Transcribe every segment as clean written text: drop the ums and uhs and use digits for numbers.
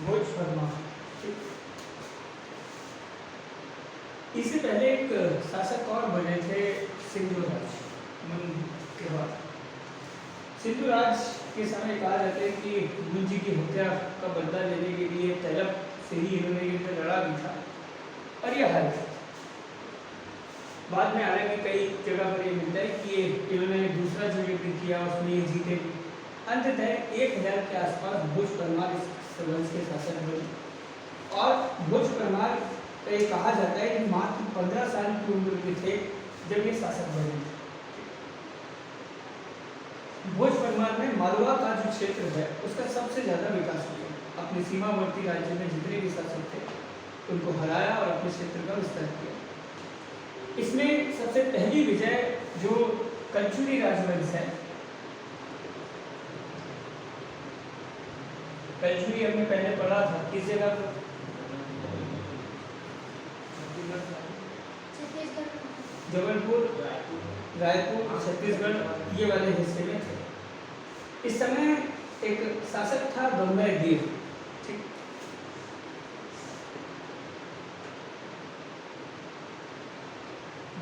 भोज वर्मा। इससे पहले एक शासक और बने थे सिंधुराज के बाद। सिंधुराज के समय कहा जाता है कि गुंज जी की हत्या का बदला लेने के लिए तलब से ही इन्होंने युद्ध लड़ा भी था और यह हार गए। बाद में हालांकि कई जगह पर यह मिलता है कि इन्होंने दूसरा जो युद्ध किया उसमें ये जीते भी। अंततः 1000 के आसपास भोज परमार इस वंश के शासक बने और भोज परमार कहा जाता है कि मात्र 15 साल की उम्र के थे जब ये शासक बने। भोज परमार में मालवा का जो क्षेत्र है उसका सबसे ज्यादा विकास हुआ। अपने सीमावर्ती राज्य में जितने भी शासक थे उनको हराया और अपने क्षेत्र का विस्तार किया। इसमें सबसे पहली विजय जो कलचुरी राजवंश है, कलचुरी हमने पहले पढ़ा था किस जगह पर? जबलपुर, रायपुर, छत्तीसगढ़ ये वाले हिस्से में थे। इस समय एक शासक था गंगेय देव। ठीक,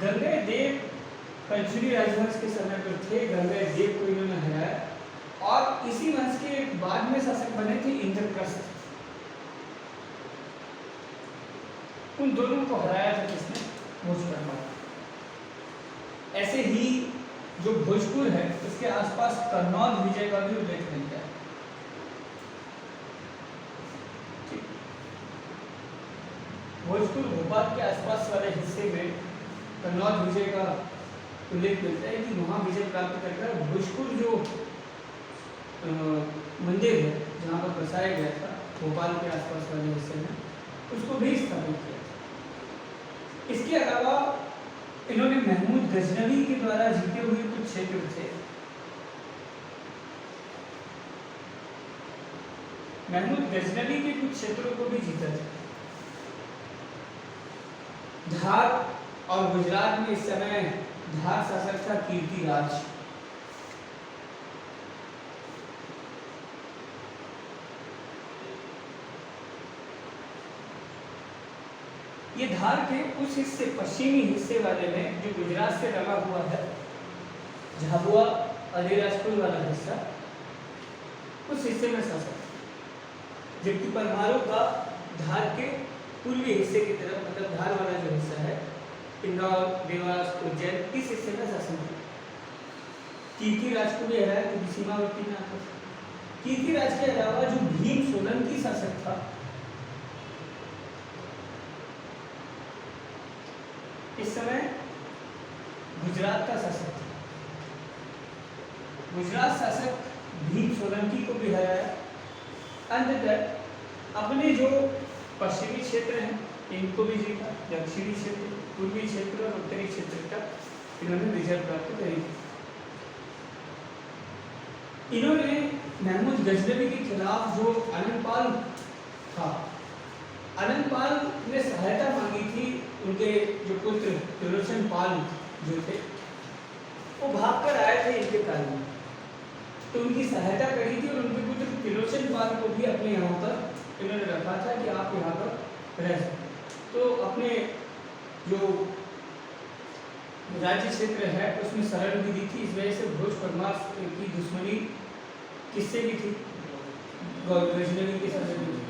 गंगेय देव कलचुरी राजवंश के समय पर थे। गंगेय देव को इन्होंने हराया और इसी वंश के बाद में शासक बने थे इंद्रप्रस्थ। उन दोनों को हराया था किसने? भोज परमार। ऐसे ही जो भोजपुर है उसके आसपास कन्नौज विजय का भी उल्लेख मिलता है। भोजपुर भोपाल के आसपास वाले हिस्से में कन्नौज विजय का उल्लेख मिलता है कि वहां विजय प्राप्त कर भोजपुर जो मंदिर है जहाँ पर बसाया गया था भोपाल के आसपास वाले हिस्से में, उसको भी स्थापित किया था। इसके अलावा इन्होंने महमूद गजनवी के द्वारा जीते हुए कुछ क्षेत्र थे। महमूद गजनवी के कुछ क्षेत्रों को भी जीता था। धार और गुजरात में इस समय धार शासक था कीर्तिराज। ये धार के उस हिस्से पश्चिमी हिस्से वाले में जो गुजरात से लगा हुआ है, झाबुआ अलीराजपुर वाला हिस्सा, उस हिस्से में शासक। जबकि परमाणु का धार के पूर्वी हिस्से की तरफ, मतलब धार वाला जो हिस्सा है, इंदौर, देवास, उज्जैन, इस हिस्से में शासन किया। कीर्तिराज को भी हराया क्योंकि सीमावर्ती में आता था। कीर्तिराज के अलावा जो भीम सोलंकी शासक था, इस समय गुजरात का शासक था। गुजरात शासक भीम सोलंकी को भी हराया। अंततः अपने जो पश्चिमी क्षेत्र हैं इनको भी जीता। दक्षिणी क्षेत्र, पूर्वी क्षेत्र और उत्तरी क्षेत्र तक इन्होंने विजय प्राप्त करी। इन्होंने महमूद गजनवी के खिलाफ जो अनंतपाल था, अनंतपाल ने सहायता मांगी थी। उनके जो पुत्र त्रिलोचन पाल जो थे वो भागकर आए थे इनके काल में, तो उनकी सहायता करी थी और उनके पुत्र त्रिलोचन पाल को भी अपने यहाँ पर इन्होंने रखा था कि आप यहाँ पर रह सकते। तो अपने जो राज्य क्षेत्र है उसमें शरण भी दी थी। इस वजह से भोज परमार की दुश्मनी किससे भी थी? गजनवी के साथ भी थी।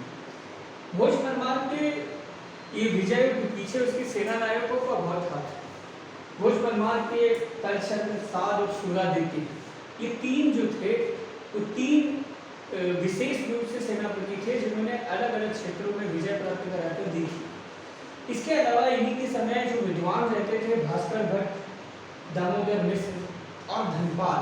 भोज परमार के ये विजय के पीछे उसके सेना नायकों का बहुत हाथ है। भोज परमार के तलछत्र, साध और सूरादित्य, ये तीन जो थे वो तीन विशेष रूप से सेनापति थे जिन्होंने अलग अलग क्षेत्रों में विजय प्राप्त कराकर दी थी। इसके अलावा इन्हीं के समय जो विद्वान रहते थे, भास्कर भट्ट, दामोदर मिश्र और धनपाल,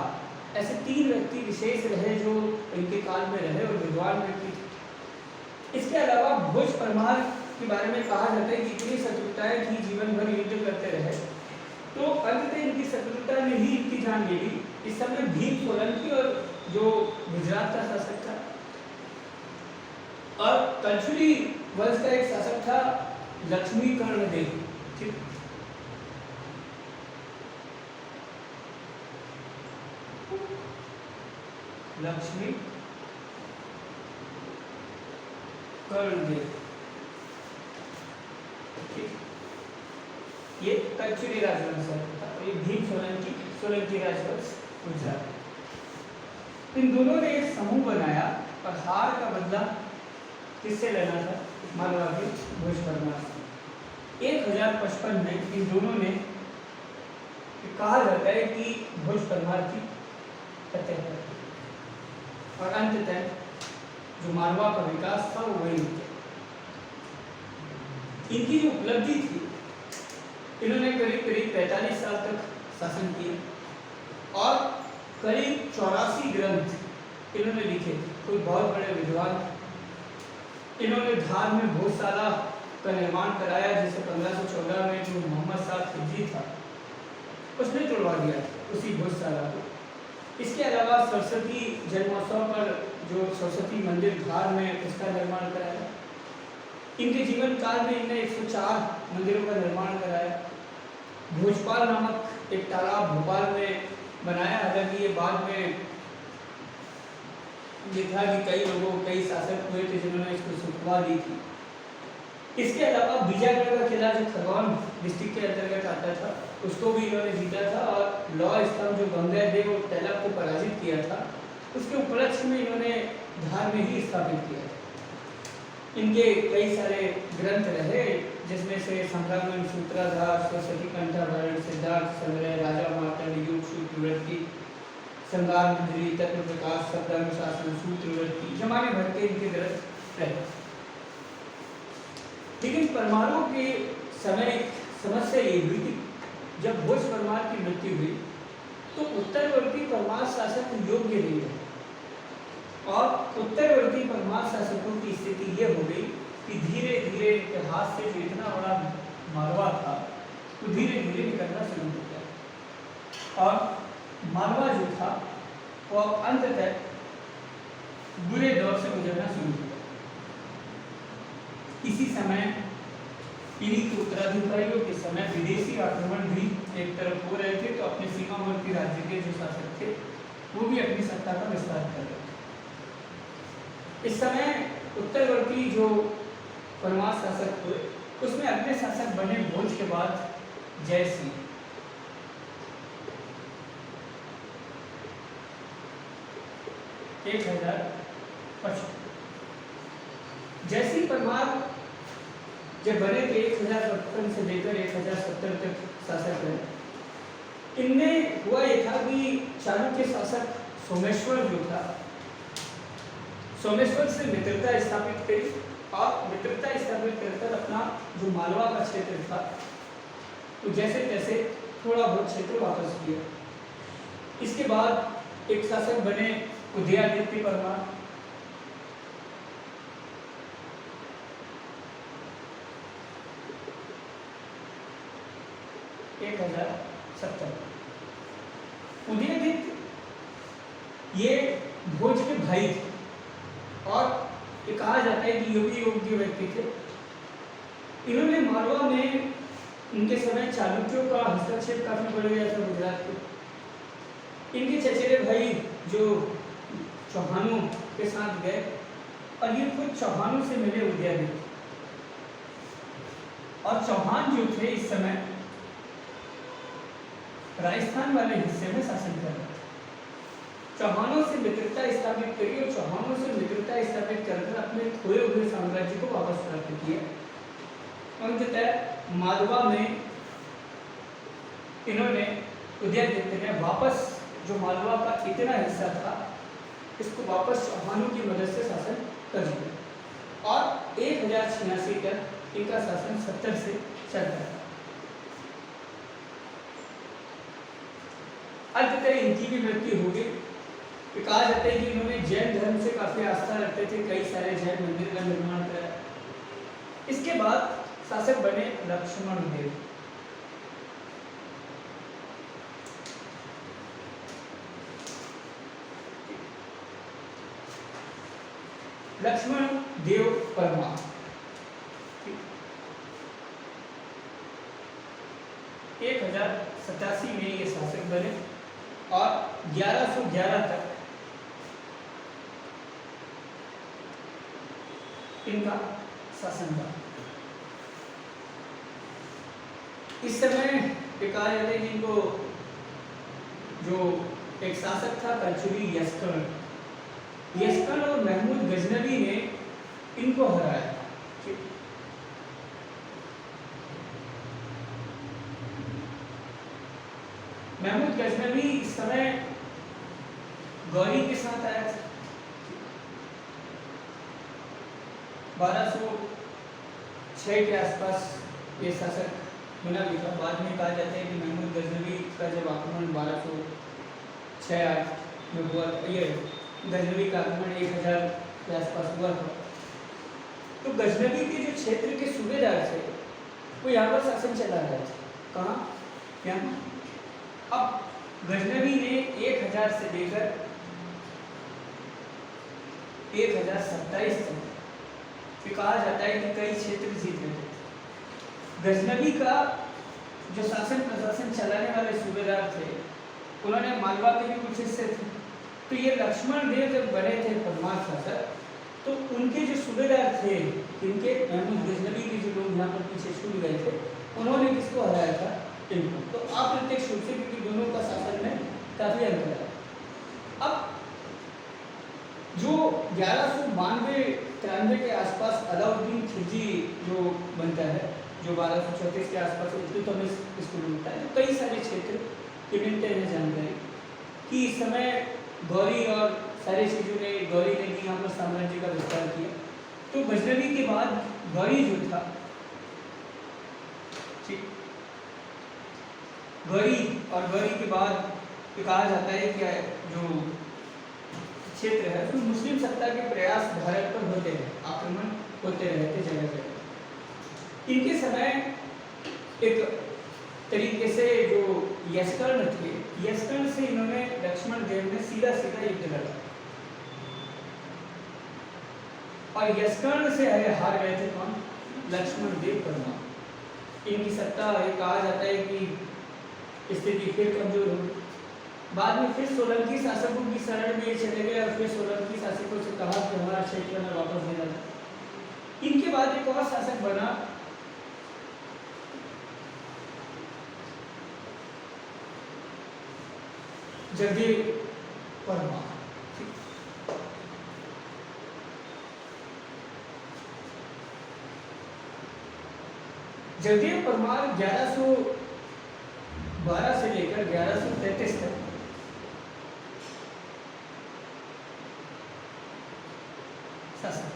ऐसे तीन व्यक्ति विशेष रहे जो इनके काल में रहे और विद्वान व्यक्ति थे। इसके अलावा भोज परमार के बारे में कहा जाता है कि इतनी शत्रुताएं थी, जीवन भर युद्ध करते रहे, तो अंततः इनकी शत्रुता ने ही इनकी जान ले ली। इस समय भीम सोलंकी और जो गुजरात का शासक था और कलचुरी वंश का एक शासक था लक्ष्मीकर्ण देव। ठीक, लक्ष्मी कर्णदेव, ये कच्चूरी राजवंश था, ये भीम सोलंकी राजवंश गुजरात। इन दोनों ने एक समूह बनाया और हार का बदला किससे लेना था? मालवा के भोज परमार से। 1055 में इन दोनों ने, कहा जाता है कि भोज परमार की हत्या कर दी और अंततः जो मालवा का विकास था वो वही हो गया। इनकी जो उपलब्धि थी, इन्होंने करीब करीब 45 साल तक शासन किया और करीब 84 ग्रंथ इन्होंने लिखे थे। कोई बहुत बड़े विद्वान। इन्होंने धार में भोजशाला का निर्माण कराया, जिसे 1514 में जो मोहम्मद शाह खिलजी था उसने तोड़वा दिया उसी भोजशाला को। इसके अलावा सरस्वती जन्मोत्सव पर जो सरस्वती मंदिर धार में, उसका निर्माण कराया। इनके जीवन काल में इन्होंने 104 मंदिरों का निर्माण कराया। भोजपाल नामक एक तालाब भोपाल में बनाया। हालांकि ये बाद में देखा कि कई शासक हुए थे जिन्होंने इसको सुखवा दी थी। इसके अलावा बीजागढ़ का किला जो खरगोन डिस्ट्रिक्ट के अंतर्गत आता था, उसको भी इन्होंने जीता था और लौह स्तंभ जो गंगादेव और तैलाब को पराजित किया था, उसके उपलक्ष्य में इन्होंने धार में ही स्थापित किया था। इनके कई सारे ग्रंथ रहे, जिसमें से संग्राम सूत्राधार, सरस्वती कंठाभरण, सिद्धार्थ संग्रह, राजा मार्तंड, योग सूत्रवृत्ति, संगार मंजरी, तत्व प्रकाश, शब्दानुशासन, सूत्रवृत्ति, जमाने भर के इनके ग्रंथ रहे। लेकिन परमारों के समय समस्या ये हुई कि जब भोज परमार की मृत्यु हुई तो उत्तरवर्ती परमार शासक योग्य नहीं रहे और उत्तरवर्ती परमार शासकों की स्थिति ये हो गई कि धीरे धीरे इतिहास से जो इतना बड़ा मालवा था वो धीरे धीरे निकलना शुरू हो गया और मालवा जो था वो अंततः बुरे दौर से गुजरना शुरू हुआ। इसी समय इन्हीं के उत्तराधिकारियों के समय विदेशी आक्रमण भी एक तरफ हो रहे थे, तो अपने सीमावर्ती राज्य के जो शासक थे वो भी अपनी सत्ता का विस्तार कर रहे थे। इस समय उत्तरवर्ती जो परमार शासक हुए उसमें अगले शासक बने भोज के बाद जय सिंह। जयसिंह परमार जब बने थे 1055 से लेकर 1070 तक शासक रहे। इनमें हुआ ये था कि चाणक्य शासक सोमेश्वर जो था, सोमेश्वर से मित्रता स्थापित करी और मित्रता स्थापित कर अपना जो मालवा का क्षेत्र था तो जैसे तैसे थोड़ा बहुत क्षेत्र वापस किया। इसके बाद एक शासक बने उदयादित्य परमार। उदयादित्य ये भोज के भाई थे और ये कहा जाता है कि योग्य व्यक्ति थे। इन्होंने मालवा में उनके समय चालुक्यों का हस्तक्षेप काफी बढ़ गया था गुजरात के। इनके चचेरे भाई जो चौहानों के साथ गए और ये खुद चौहानों से मिले उदयादित्य। और चौहान जो थे इस समय राजस्थान वाले हिस्से में शासन कर रहे थे। चौहानों से मित्रता स्थापित करी और चौहानों से मित्रता स्थापित कर अपने खोए हुए साम्राज्य को वापस प्राप्त किया। अंततः मालवा में इन्होंने उदयादित्य ने वापस जो मालवा का इतना हिस्सा था इसको वापस चौहानों की मदद से शासन कर दिया और 1086 तक इनका शासन 70 से चलता है। अंततः इनकी भी मृत्यु हो गई। कहा जाता है कि इन्होंने जैन धर्म से काफी आस्था रखते थे, कई सारे जैन मंदिर का निर्माण कराया। इसके बाद शासक बने लक्ष्मण देव। लक्ष्मण देव परमार 1087 में ये शासक बने और 1111 तक इनका शासनकाल। इस समय कहा जाता है जिनको जो एक शासक था कलचुगी यस्कर्ण, यस्कर्ण और महमूद गजनवी ने इनको हराया। महमूद गजनवी इस समय गौरी के साथ आया था। 1206 के आसपास ये शासक बना भी था। बाद में कहा जाता है कि महमूद गजनवी का जब आक्रमण 1206 में हुआ, ये गजनवी का आक्रमण 1000 के आसपास हुआ था, तो गजनवी के जो क्षेत्र के सूबेदार थे वो यहाँ पर शासन चला रहे थे। कहाँ? यहाँ। अब गजनवी ने 1000 से लेकर 1027 तक कहा जाता है कि कई क्षेत्र जीत गए थे। गजनवी का जो शासन प्रशासन चलाने वाले सूबेदार थे उन्होंने मालवा के भी कुछ हिस्से थे। तो ये लक्ष्मण देव जब बने थे परमार शासक, तो उनके जो सूबेदार थे, इनके महमूद गजनवी के जो लोग यहाँ पर पीछे छूट गए थे, उन्होंने किसको हराया था? इनको। तो अप्रत्यक्ष रूप से, क्योंकि दोनों का शासन में काफी अंतर है। अब जो 1192-93 के आसपास अलाउद्दीन खिलजी जो बनता है, जो 1234 के आसपास इल्तुतमिश इसको मिलता है, तो कई सारे क्षेत्र के मिलते हैं जानकारी कि इस समय गौरी और सारी चीज़ों ने, गौरी ने भी यहाँ पर साम्राज्य का विस्तार किया। तो गजनवी के बाद गौरी जो था, ठीक, गौरी और गौरी के बाद कहा जाता है कि जो क्षेत्र है उसमें मुस्लिम सत्ता के प्रयास भारत पर होते रहे, आक्रमण होते रहते जगह जगह। इनके समय एक तरीके से जो यस्कर्ण थे, यस्कर्ण से इन्होंने लक्ष्मण देव ने सीधा सीधा युद्ध लड़ा और यस्कर्ण से हार गए थे कौन? लक्ष्मण देव परमार। इनकी सत्ता, ये कहा जाता है कि स्थिति फिर कमजोर हो गई। बाद में फिर सोलंकी शासकों की शरण में चले गए और फिर सोलंकी शासकों से कहा कि हमारा क्षेत्र में वापस देना था। इनके बाद एक और शासक बना जगदेव परमार। जगदेव परमार 1112 से लेकर 1133 तक शासक।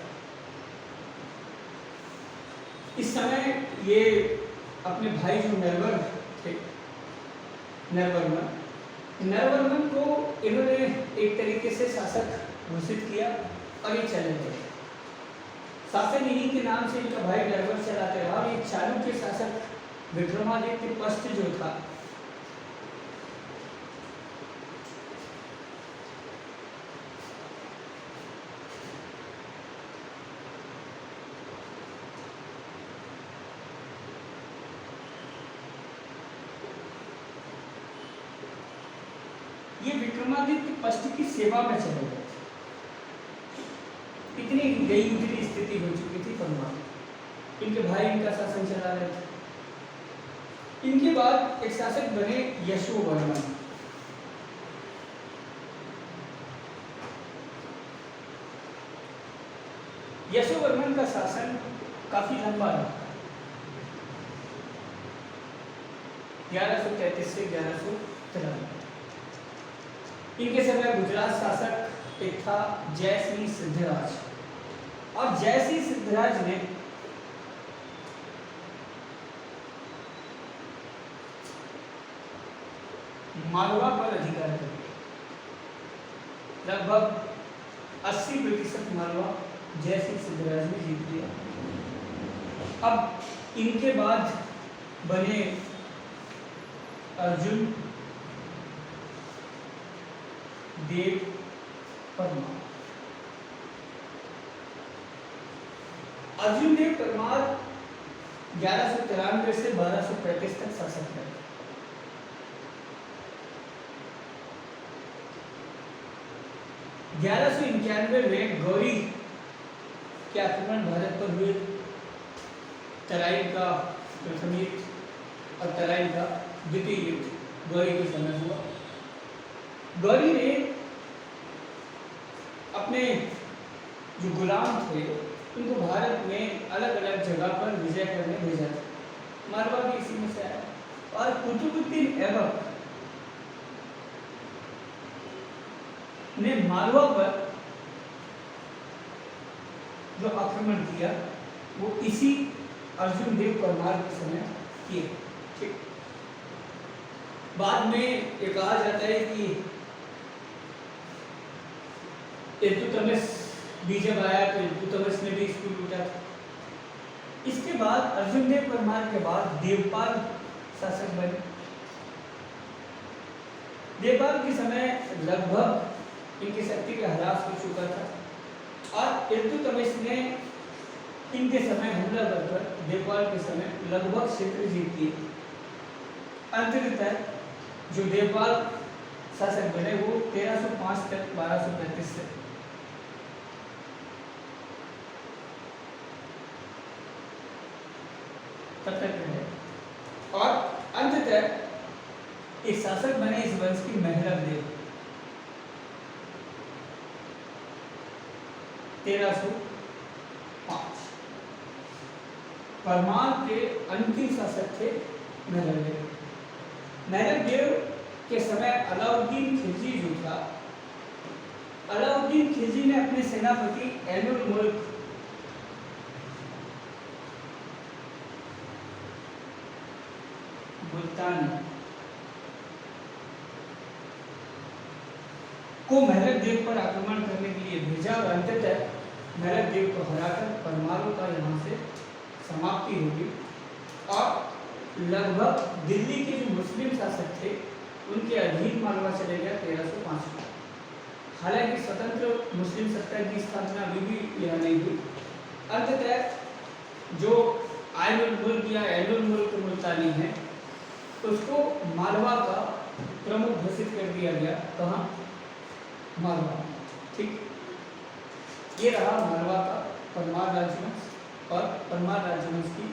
इस समय ये अपने भाई जो नरवर थे, नरवर्मन को इन्होंने एक तरीके से शासक घोषित किया और ये चले गए। शासन इन्हीं के नाम से इनका भाई नरवर चलाते रहा। और ये चालुक्य शासक विक्रमादित्य पश्च जो था, ये विक्रमादित्य पश्च की सेवा में चले गए। इतनी गई उतनी स्थिति हो चुकी थी परमार। इनके भाई इनका शासन चला रहे थे। इनके बाद एक शासक बने यशोवर्मन। यशोवर्मन का शासन काफी लंबा रहा, 1133 से 1193। इनके समय गुजरात शासक एक था जयसिंह सिद्धराज, और जयसिंह सिद्धराज ने मालवा पर अधिकार कर लिया। लगभग 80% मालवा जयसिंह सिद्धराज ने जीत लिया। अब इनके बाद बने अर्जुन देव परमार। अर्जुन देव परमार 1193 से 1235 तक शासक रहे। 1191 में गौरी के आक्रमण भारत पर हुए। तराइन का प्रथम युद्ध और तराइन का द्वितीय युद्ध गौरी के समय हुआ। गौरी ने अपने जो गुलाम थे उनको भारत में अलग अलग जगह पर विजय करने भेजा था। मारवा भी इसी में से आया। और कुतुबुद्दीन ऐबक ने मालवा पर जो आक्रमण किया वो इसी अर्जुन देव परमार के समय किए। ठीक, बाद में ये कहा जाता है कि इल्तुतमिश भी जब आया तो इल्तुतमिश ने भी इसको लूटा था। इसके बाद अर्जुन देव परमार के बाद देवपाल शासक बने। देवपाल के समय लगभग इनकी शक्ति का ह्रास हो चुका था और इल्तुतमिश ने इनके समय हमला कर देवपाल के समय लगभग क्षेत्र जीत लिए। अंततः जो देवपाल शासक बने वो 1305 तक 1235 से तब तक रहे और अंततः एक शासक बने इस वंश की मेहरब देव 1305। परमार के अंतिम शासक थे मेहरब देव। मेहरब देव के समय अलाउद्दीन खिलजी जो था, अलाउद्दीन खिलजी ने अपने सेनापति ऐनुल मुल्क मुल्तानी को मेहरब देव पर आक्रमण करने के लिए भेजा और अंततः मेहरब देव को हराकर परमारों का यहाँ से समाप्ति होगी और लगभग दिल्ली के जो मुस्लिम शासक थे उनके अधीन मालवा चले गया 1305 में। हालांकि स्वतंत्र मुस्लिम सत्ता की स्थापना अभी भी यहाँ नहीं हुई। अंततः जो ऐनुल मुल्क या ऐनुल मुल्क मुल्तानी है उसको मालवा का प्रमुख घोषित कर दिया गया। कहाँ? मालवा। ठीक, ये रहा मालवा का परमार राजवंश और परमार राजवंश की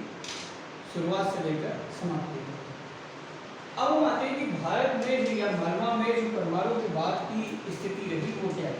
शुरुआत से लेकर समाप्ति। अब हम आते हैं कि भारत में जो या मालवा में जो परमारों के बाद की स्थिति रही वो क्या है।